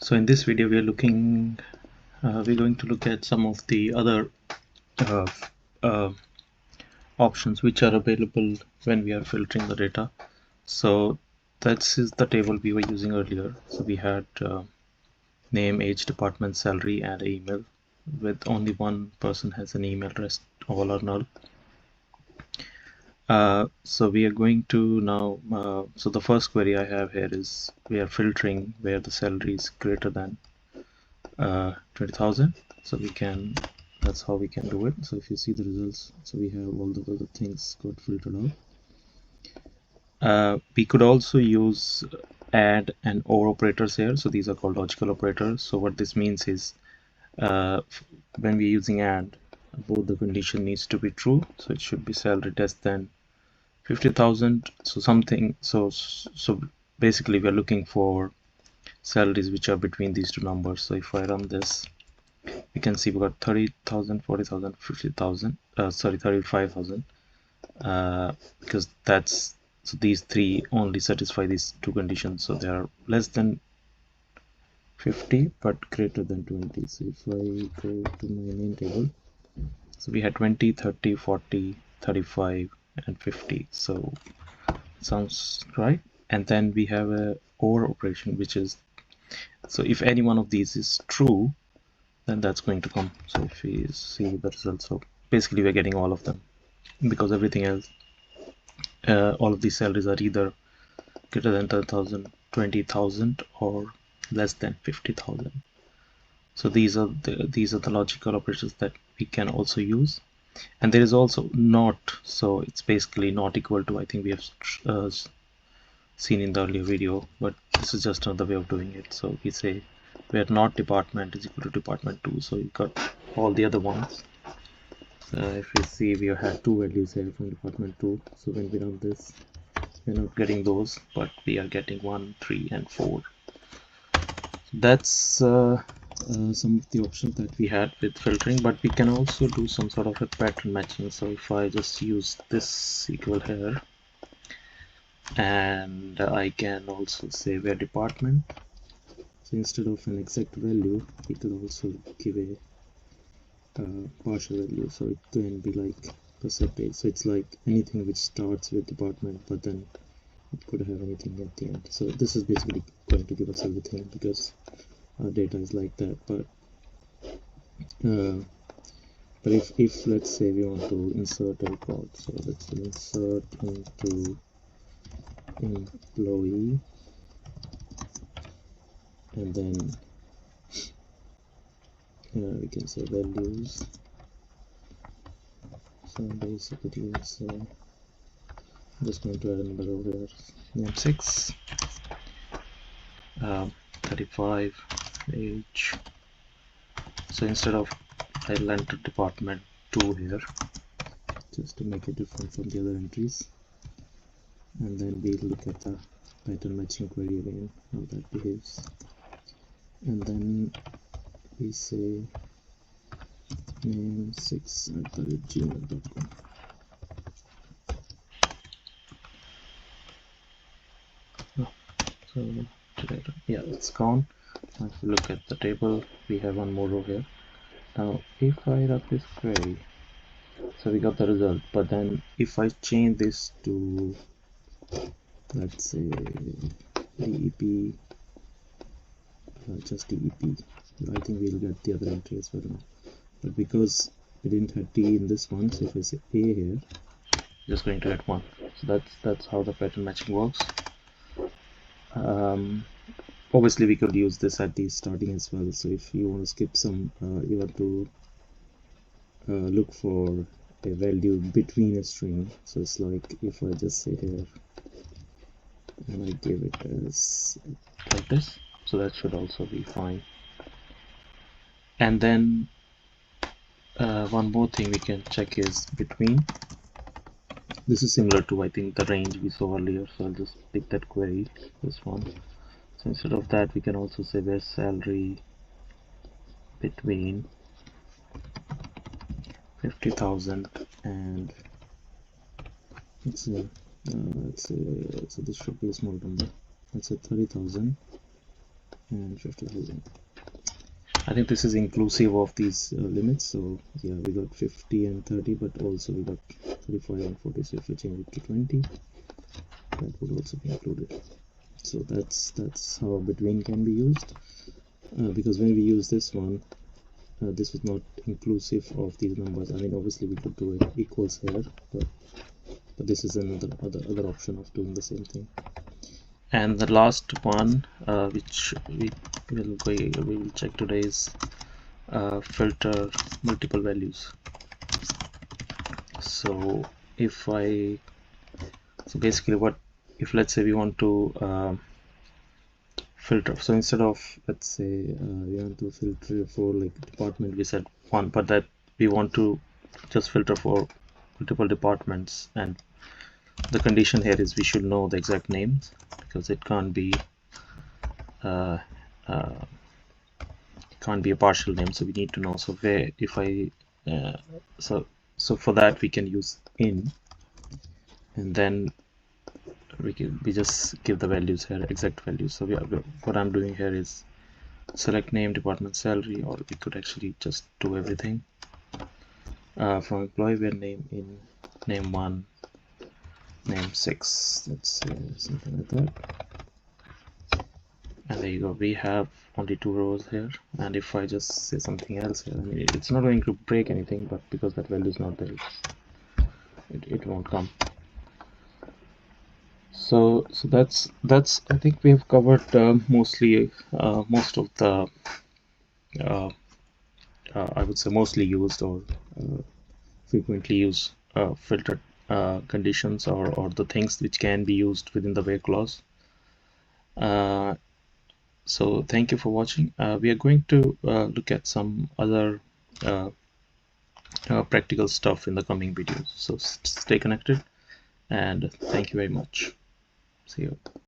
So in this video we're going to look at some of the other uh, uh, options which are available when we are filtering the data. So that is the table we were using earlier. So we had name, age, department, salary, and email. With only one person has an email, rest all are null. So we are going to now, so the first query I have here is we are filtering where the salary is greater than 20,000. So that's how we can do it. So if you see the results, so we have all the other things got filtered out. We could also use add and or operators here. So these are called logical operators. So what this means is when we're using add, both the condition needs to be true. So it should be salary less than 50,000. So basically we're looking for salaries which are between these two numbers. So if I run this, we can see we got 30,000, 40,000, 50,000, 35,000, because so these three only satisfy these two conditions. So they are less than 50 but greater than 20. So if I go to my main table, so we had 20, 30, 40, 35 and 50. So sounds right. And then we have a or operation, which is, so if any one of these is true, then that's going to come. So if we see the results, so basically we're getting all of them, because everything else, all of these salaries are either greater than 10,000, 20,000 or less than 50,000. So these are the logical operations that we can also use. And there is also not, so it's basically not equal to, I think we have seen in the earlier video, but this is just another way of doing it. So we say where not department is equal to department 2. So you got all the other ones. If we see, we have two values here from department 2. So when we run this, we're not getting those, but we are getting 1, 3 and 4. That's some of the options that we had with filtering, but we can also do some sort of a pattern matching. So if I just use this SQL here, and I can also say where department, so instead of an exact value, we could also give a partial value. So it can be like percentage. So it's like anything which starts with department, but then it could have anything at the end. So this is basically going to give us everything, because our data is like that. But if let's say we want to insert a record, so let's insert into employee, and then we can say values. So basically it's just going to add a number over here, name 6, 35, age. So instead of, I'll enter department 2 here, just to make it different from the other entries, and then we'll look at the pattern matching query again, how that behaves. And then we say name 6@gmail.com. So yeah, it's gone. Now if you look at the table, we have one more row here. Now if I run this query, so we got the result, but then if I change this to, let's say DEP, just DEP, I think we'll get the other entry as well now. But because we didn't have T in this one, so if I say A here, just going to get 1. So that's how the pattern matching works. Obviously we could use this at the starting as well. So if you want to skip some, you have to look for a value between a string. So it's like if I just say here and I give it as like this, so that should also be fine. And then one more thing we can check is between. This is similar to, I think, the range we saw earlier, so I'll just pick that query, this one. So instead of that, we can also say where salary between 50,000 and let's say so this should be a small number. Let's say 30,000 and 50,000. I think this is inclusive of these limits. So yeah, we got 50 and 30, but also we got 35 and 40. So if we change it to 20, that would also be included. So that's how between can be used, because when we use this one, this was not inclusive of these numbers. I mean, obviously we could do it equals here, but this is another other option of doing the same thing. And the last one, which we will check today, is filter multiple values. So basically, what if, let's say, we want to filter. So instead of, let's say, we want to filter for like department, we said one, but that we want to just filter for multiple departments, and the condition here is we should know the exact names, because it can't be uh, a partial name, so we need to know. So where, if I so for that we can use in, and then we just give the values here, exact values. So what I'm doing here is select name, department, salary, or we could actually just do everything from employee, where name in, name 1, name 6, let's say something like that. And there you go, we have only 2 rows here. And if I just say something else here, I mean, it's not going to break anything, but because that value is not there, it won't come. So that's I think we have covered mostly most of the I would say mostly used or frequently used filtered conditions, or the things which can be used within the where clause. So thank you for watching. We are going to look at some other practical stuff in the coming videos. So stay connected, and thank you very much. See you.